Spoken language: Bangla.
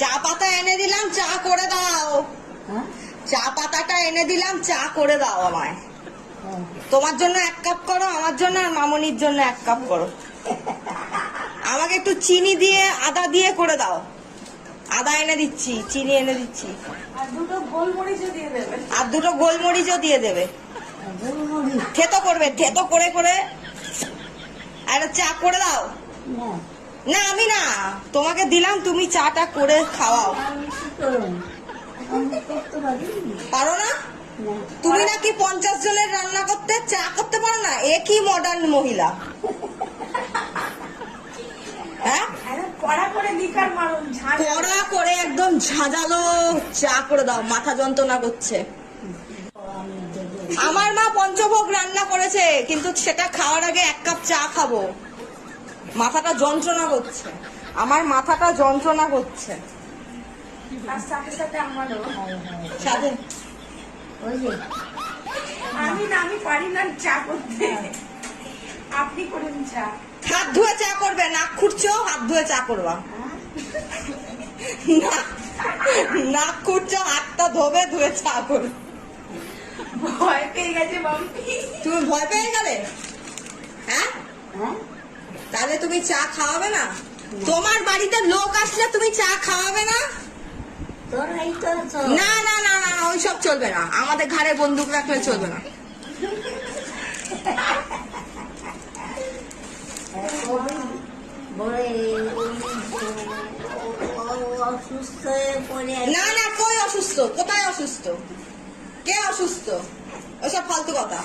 চা পাতা এনে দিলাম, চা করে দাও। চা পাতাটা এনে দিলাম, চা করে দাও আমায়। তোমার জন্য 1 কাপ করো, আমার জন্য আর মামনির জন্য 1 কাপ করো। আমাকে একটু চিনি দিয়ে আদা দিয়ে করে দাও। আদা এনে দিচ্ছি, চিনি এনে দিচ্ছি, আর 2টো গোলমরিচও দিয়ে দেবে। আর 2টো গোলমরিচও দিয়ে দেবে। থেতো করবে, থেতো করে করে একটা চা করে দাও। না আমি না, তোমাকে দিলাম, তুমি চাটা করে খাওয়াও। পারো না? তুমি নাকি 50 জনের রান্না করতে, চা করতে পারো না? একই মডার্ন মহিলা। হ্যাঁ, কড়া করে লিকার মারুন, কড়া করে একদম ঝাঁঝালো চা করে দাও। মাথা যন্ত্রণা করছে। আমার মা পঞ্চভোগ রান্না করেছে, কিন্তু সেটা খাওয়ার আগে 1 কাপ চা খাবো। মাথাটা যন্ত্রণা করছে, আমার মাথাটা যন্ত্রণা করছে। তার সাথে সাথে আমারও। সাথে আমি পারি না চা করতে। আপনি করেন চা। হাত ধুয়ে চা করবে, নাক খুঁড়ছো, হাত ধুয়ে চা করবা। নাক খুঁড়ছো, হাতটা ধোবে, ধুয়ে চা করবে। ভয় পেয়ে গেছে বাম্পি। তুমি ভয় পেয়ে গেলে? হ্যাঁ, তাহলে তুমি চা খাওয়াবে না? তোমার বাড়িতে লোক আসলে তুমি চা খাওয়াবে না? না না না না, ওইসব চলবে না। আমাদের ঘাড়ে বন্দুক রাখলে চলবে না। না না, কই অসুস্থ? কোথায় অসুস্থ? কে অসুস্থ? ওইসব ফালতু কথা।